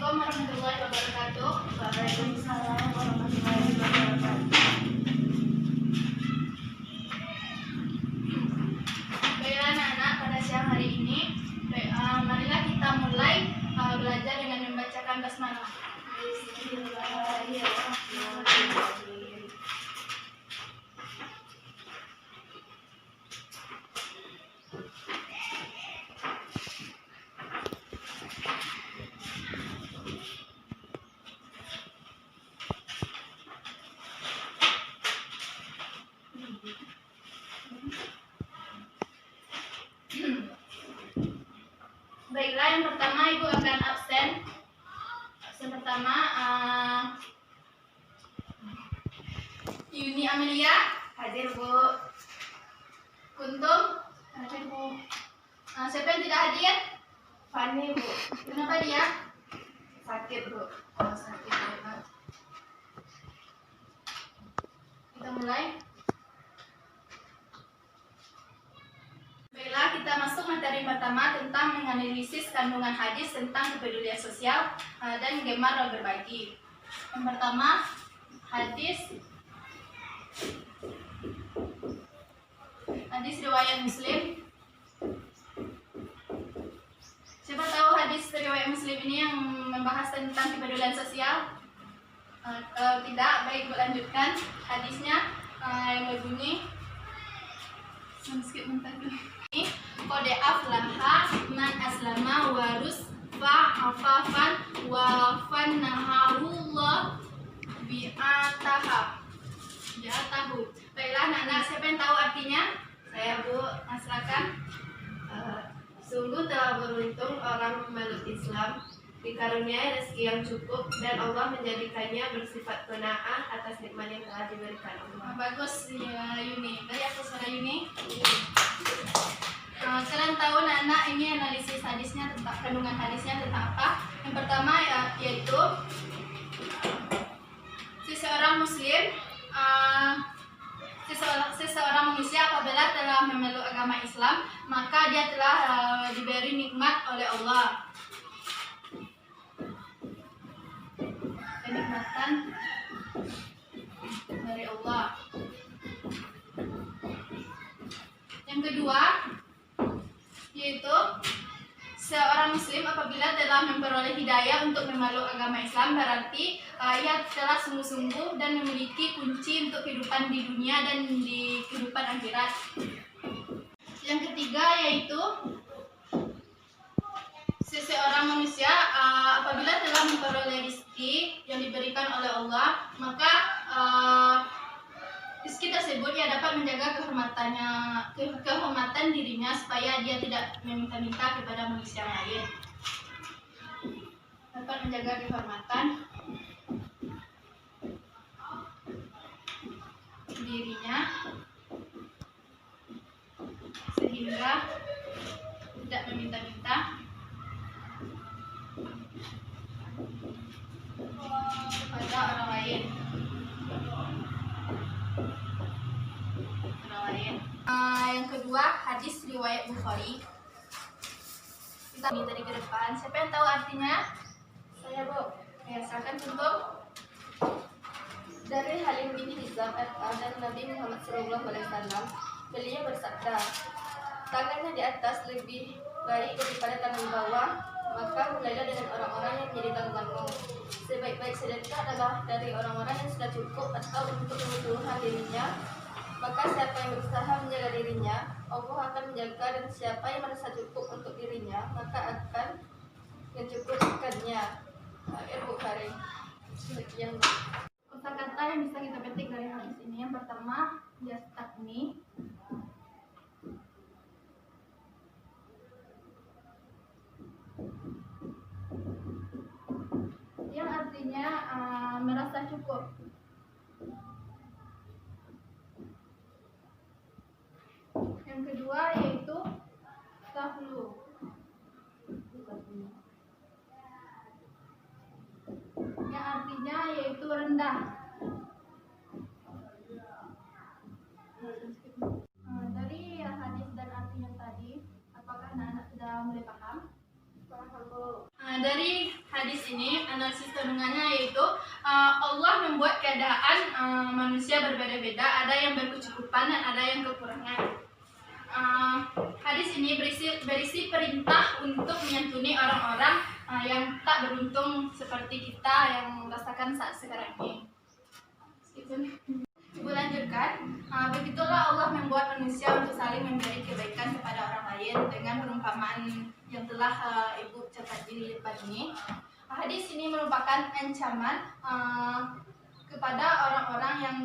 Assalamualaikum warahmatullahi wabarakatuh. Waalaikumsalam warahmatullahi wabarakatuh. Baiklah anak-anak, pada siang hari ini marilah kita mulai belajar dengan membacakan basmalah. Bismillahirrahmanirrahim. Baiklah, yang pertama Ibu akan absen. Absen pertama Yuni Amelia. Hadir, Bu. Kuntum. Hadir, Bu. Siapa yang tidak hadir? Fani, Bu. Kenapa dia? Sakit, Bu. Oh, sakit. Baiklah. Kita mulai. Baiklah, kita masuk materi pertama tentang menganalisis kandungan hadis tentang kepedulian sosial dan gemar berbagi. Yang pertama, hadis riwayat Muslim. Siapa tahu hadis riwayat Muslim ini yang membahas tentang kepedulian sosial? Kalau tidak, baik lanjutkan hadisnya yang berbunyi. Skip bentar dulu. Qad aflaha man aslama warus fa'afafan wa fannaharullah bi'ataha. Baiklah anak-anak, siapa yang tahu artinya? Saya, Bu. Silakan. Sungguh telah beruntung orang memeluk Islam, dikaruniai rezeki yang cukup, dan Allah menjadikannya bersifat qanaah atas nikmat yang telah diberikan Allah. Bagus ya Yuni. Dari aku suara Yuni. Kalian tahu anak-anak ini analisis hadisnya tentang kandungan hadisnya tentang apa? Yang pertama yaitu seseorang muslim seseorang manusia apabila telah memeluk agama Islam, maka dia telah diberi nikmat oleh Allah. Kenikmatan dari Allah. Yang kedua yaitu seorang muslim apabila telah memperoleh hidayah untuk memeluk agama Islam, berarti ia telah sungguh-sungguh dan memiliki kunci untuk kehidupan di dunia dan di kehidupan akhirat. Yang ketiga yaitu seseorang manusia apabila telah memperoleh rezeki yang diberikan oleh Allah, maka rezeki tersebut ia dapat menjaga kehormatan dirinya supaya dia tidak meminta-minta kepada manusia lain. Dapat menjaga kehormatan dirinya sehingga tidak meminta-minta kepada orang lain. Yang kedua, hadis riwayat Bukhari. Kita minta dari ke depan. Siapa yang tahu artinya? Saya, Bu. Ya, silakan tutup. Dari Halim bin Hizam dan Nabi Muhammad SAW, beliau bersabda, tangannya di atas lebih baik daripada tangan di bawah, maka mulailah dengan orang-orang yang menjadi tanggunganmu. Sebaik-baik sedekah adalah dari orang-orang yang sudah cukup atau untuk kebutuhan dirinya. Maka siapa yang berusaha menjaga dirinya, Allah akan menjaga, dan siapa yang merasa cukup untuk dirinya, maka akan mencukupkannya. Bukhari. Sekian. Kata-kata yang bisa kita petik dari hadis ini, yang pertama, yastagni. Yang artinya merasa cukup. Yang kedua yaitu tahlu. Yang artinya yaitu rendah. Dari hadis dan artinya tadi, apakah anak-anak sudah mulai paham? Paham, Bu. Dari hadis ini analisis kandungannya yaitu Allah membuat keadaan manusia berbeda-beda, ada yang berkecukupan dan ada yang kekurangan. Hadis ini berisi perintah untuk menyantuni orang-orang yang tak beruntung seperti kita yang merasakan saat sekarang ini. Ibu lanjutkan, begitulah Allah membuat manusia untuk saling memberi kebaikan kepada orang lain dengan perumpamaan yang telah Ibu catat di depan ini. Hadis ini merupakan ancaman kepada orang-orang yang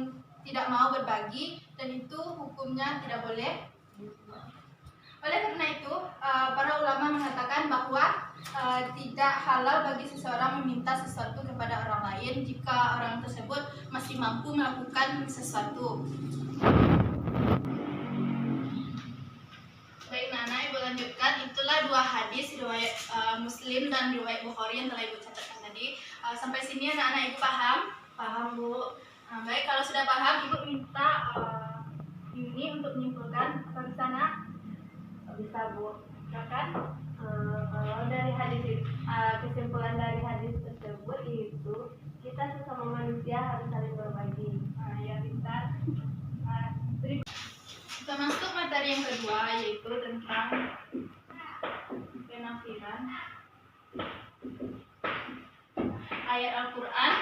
tidak mau berbagi, dan itu hukumnya tidak boleh. Oleh karena itu, para ulama mengatakan bahwa tidak halal bagi seseorang meminta sesuatu kepada orang lain jika orang tersebut masih mampu melakukan sesuatu. Baik, Nana, Ibu lanjutkan. Itulah dua hadis riwayat Muslim dan riwayat Bukhari yang telah Ibu catatkan tadi. Sampai sini anak-anak Ibu paham? Paham, Bu. Baik, kalau sudah paham, Ibu minta ini untuk menyimpulkan apa di sana? Bisa, Bu. Silakan. Kalau dari hadis kesimpulan dari hadis tersebut itu kita sesama manusia harus saling berbagi. Ya, pintar. Kita masuk materi yang kedua, yaitu tentang penafsiran ayat Al-Quran.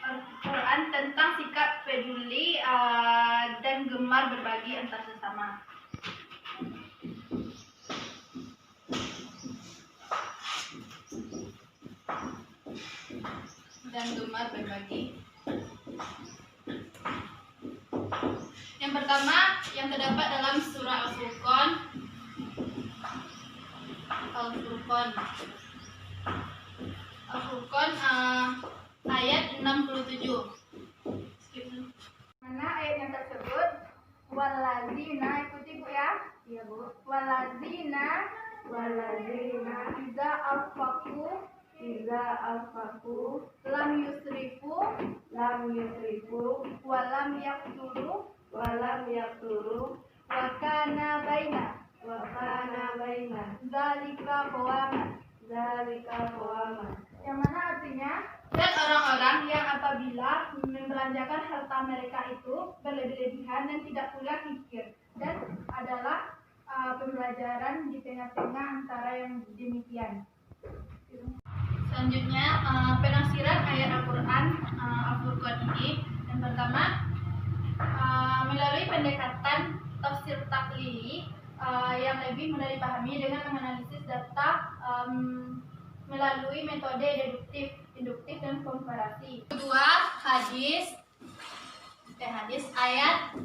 Al-Quran tentang sikap peduli dan gemar berbagi antar sesama. Dan gemar berbagi. Yang pertama yang terdapat dalam surah Al-Furqan. Al-Furqan ayat 67. Mana ayatnya tersebut? Walazina, ikuti Bu ya. Iya, Bu. Walazina iza afaku lam yusrifu walam yakturu wa kana baina zalika qawama. Yang mana artinya, dan orang-orang yang apabila membelanjakan harta mereka itu berlebih-lebihan dan tidak pula kikir, dan adalah pembelajaran di tengah-tengah antara yang demikian. Selanjutnya penafsiran ayat Al-Quran Al-Furqan ini. Yang pertama, melalui pendekatan tafsir taklili yang lebih mudah dipahami dengan menganalisis data melalui metode induktif dan komparasi. Kedua, hadis ayat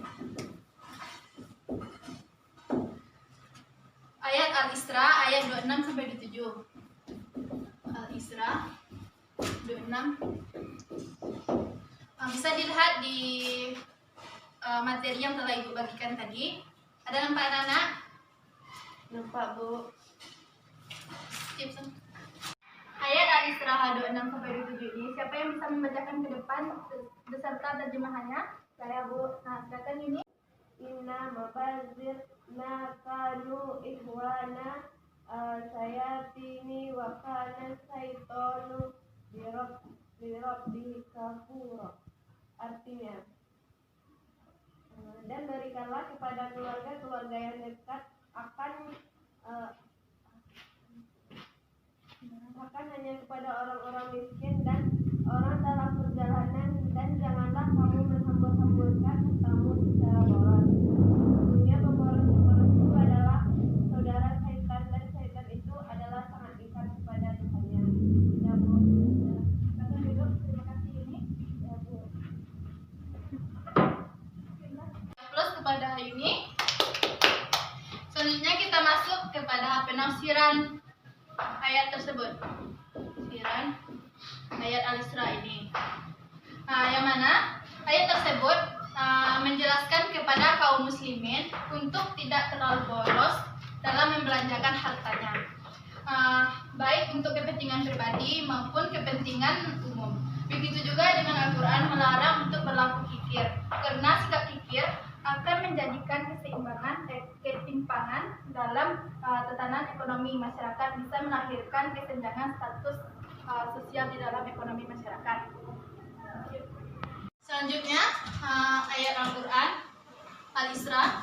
Al-Isra ayat 26 sampai 27. Al-Isra 26. Bisa dilihat di materi yang telah Ibu bagikan tadi. Ada nampak anak-anak? Nampak, Bu. Skip. Ayat Al-Isra 26 sampai 27 ini, siapa yang bisa membacakan ke depan beserta terjemahannya? Saya, Bu. Nah, silakan ini. Inna mabazir nakanu ihwana sayatini wa kana syaitanu birabbi kafura. Artinya, dan berikanlah kepada keluarga yang dekat akan hanya kepada orang-orang miskin dan orang dalam perjalanan, dan janganlah kamu menghambur-hamburkan hartamu secara boros. Sesungguhnya pemboros itu adalah saudara syaitan, dan syaitan itu adalah sangat dekat kepada Tuhannya. Ya, Bu. Silakan duduk. Terima kasih ini. Ya, Bu. Plus kepada hari ini. Selanjutnya kita masuk kepada penafsiran ayat tersebut. Penafsiran ayat Al-Isra ini. Yang mana ayat tersebut menjelaskan kepada kaum muslimin untuk tidak terlalu boros dalam membelanjakan hartanya, baik untuk kepentingan pribadi maupun kepentingan umum. Begitu juga dengan Al-Quran melarang untuk berlaku kikir, karena sikap kikir akan menjadikan ketimpangan dalam tatanan ekonomi masyarakat, bisa melahirkan kesenjangan status sosial di dalam ekonomi masyarakat. Selanjutnya ayat Al-Quran Al-Isra.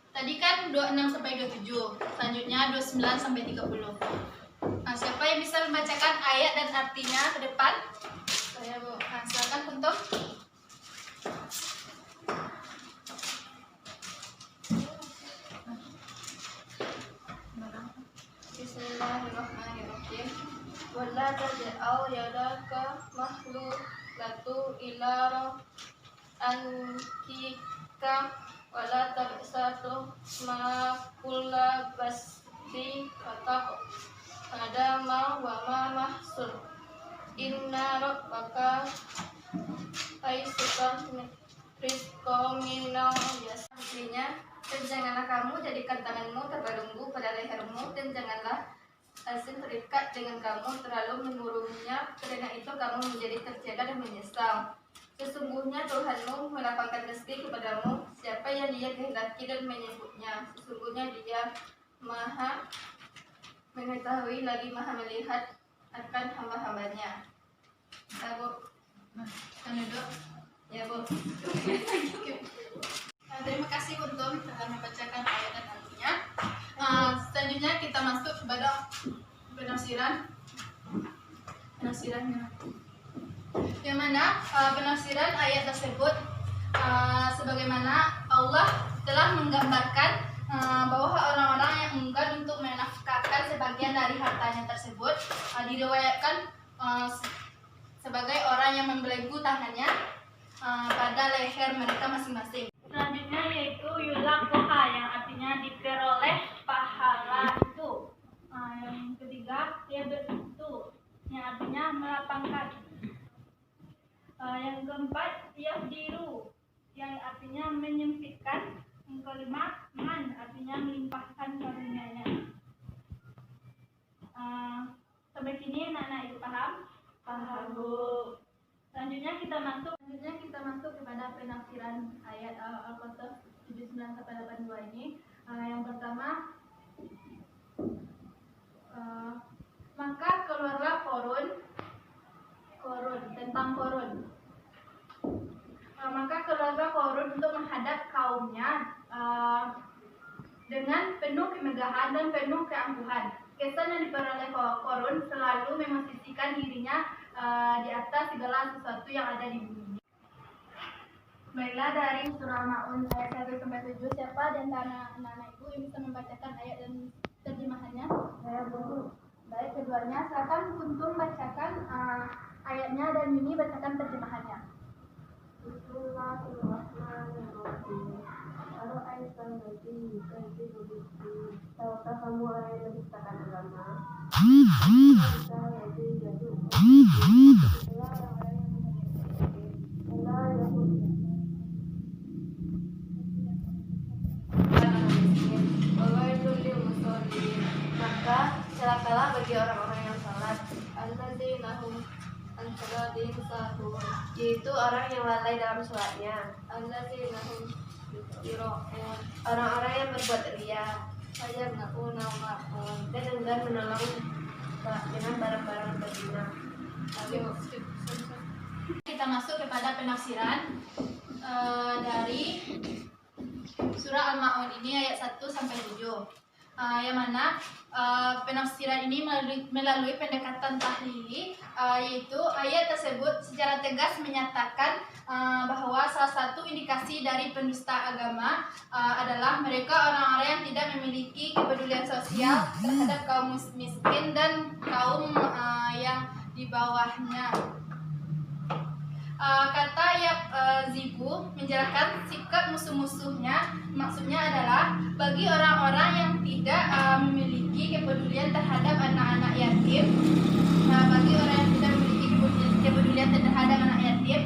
Tadi kan 26 sampai 27. Selanjutnya 29 sampai 30. Siapa yang bisa membacakan ayat dan artinya ke depan? Saya, Bu. Silakan Kuntum. Bismillahirrahmanirrahim. Wala taj'al yadaka maghlulatan ila ankika wala tabsatu ma kulla basti fataq ada ma wa ma mahsur inna rabbaka aisukan rizqa minal yas. Artinya, dan janganlah kamu jadikan tanganmu terbelenggu pada lehermu, dan janganlah asin terikat dengan kamu terlalu mengurungnya, karena itu kamu menjadi tercela dan menyesal. Sesungguhnya Tuhanmu melapangkan rezeki kepadamu siapa yang Dia kehendaki dan menyebutnya. Sesungguhnya Dia Maha mengetahui lagi Maha melihat akan hamba-hambanya. Ya, Bu. Duduk. Ya, Bu. Terima kasih Kuntum telah membacakan ayat dan artinya. Selanjutnya kita masuk kepada penafsirannya. Yang mana penafsiran ayat tersebut sebagaimana Allah telah menggambarkan bahwa orang-orang yang enggan untuk menafkahkan sebagian dari hartanya tersebut diriwayatkan sebagai orang yang membelenggu tangannya pada leher mereka masing-masing. Selanjutnya yaitu yulakoha, yang artinya diperoleh pahala itu. Yang ketiga yabtu, yang artinya melapangkan. Yang keempat yahdiru, yang artinya menyempitkan. Yang kelima man, artinya melimpahkan karunia-Nya. Sampai sini anak-anak itu paham? Paham, Bu. Selanjutnya kita masuk kepada penafsiran ayat Al-Qasas 79 sampai 82 ini. Yang pertama, maka keluarlah Korun tentang Korun. Maka keluarlah Korun untuk menghadap kaumnya dengan penuh kemegahan dan penuh keangkuhan. Kesan yang diperoleh Korun selalu memosisikan dirinya di atas segala sesuatu yang ada di bumi. Baiklah, dari surah Al-Ma'un ayat 1 sampai 7, siapa dan anak-anak ibu yang bisa membacakan ayat dan terjemahannya? Saya, Bu. Baik, keduanya silakan Kuntum bacakan ayatnya dan Yuni bacakan terjemahannya. Bismillahirrahmanirrahim. Ara'aital ladzi yukadzibu bid-din. Tahukah kamu orang yang mendustakan agama? Tahukah ladzi yad'u ila orang yang maka celakalah bagi orang-orang yang salat, alladzina hum an salatihim sahun, yaitu orang yang lalai dalam salatnya, alladzina hum yura'un, orang-orang yang berbuat riya, fayamna'una ma'un, dan enggan menolong dengan barang-barang berzina. Kita masuk kepada penafsiran dari surah Al-Ma'un ini ayat 1 sampai 7. Yang mana penafsiran ini melalui pendekatan tahlili, yaitu ayat tersebut secara tegas menyatakan bahwa salah satu indikasi dari pendusta agama adalah mereka orang-orang yang tidak memiliki kepedulian sosial terhadap kaum miskin dan kaum yang di bawahnya. Kata Zibu menjelaskan sikap musuh-musuhnya, maksudnya adalah bagi orang-orang yang tidak memiliki kepedulian terhadap anak-anak yatim, bagi orang yang tidak memiliki kepedulian terhadap anak yatim,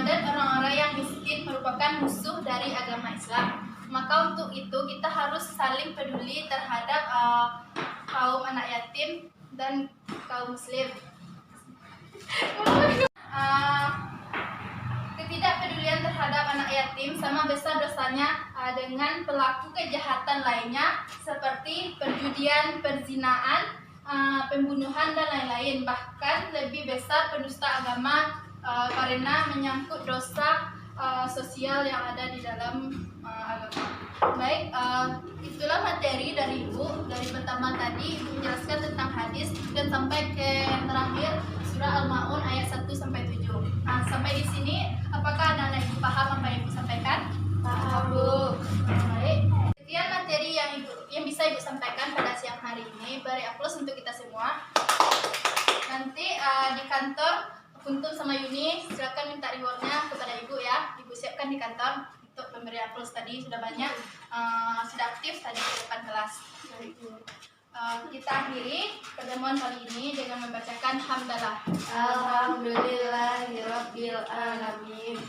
dan orang-orang yang miskin merupakan musuh dari agama Islam. Maka untuk itu kita harus saling peduli terhadap kaum anak yatim dan kaum muslim. Ketidakpedulian terhadap anak yatim sama besar dosanya dengan pelaku kejahatan lainnya seperti perjudian, perzinaan, pembunuhan dan lain-lain. Bahkan lebih besar pendusta agama karena menyangkut dosa sosial yang ada di dalam agama. Baik, itulah materi dari Ibu. Dari pertama tadi Ibu menjelaskan tentang hadis dan sampai ke yang terakhir surah Al-Maun ayat 1 sampai 7. Nah, sampai di sini apakah anak-anak Ibu paham apa yang Ibu sampaikan? Paham, Bu. Baik. Sekian materi yang bisa Ibu sampaikan pada siang hari ini. Beri aplaus untuk kita semua. Nanti di kantor Kuntum sama Yuni silakan minta rewardnya kepada Ibu ya. Ibu siapkan di kantor untuk pemberian aplaus tadi sudah banyak, sudah aktif tadi di depan kelas. Kita akhiri pertemuan kali ini dengan membacakan hamdalah. Alhamdulillahirabbil alamin.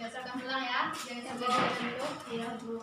Biasakan pulang ya, jangan sampai dulu. Iya, Bu.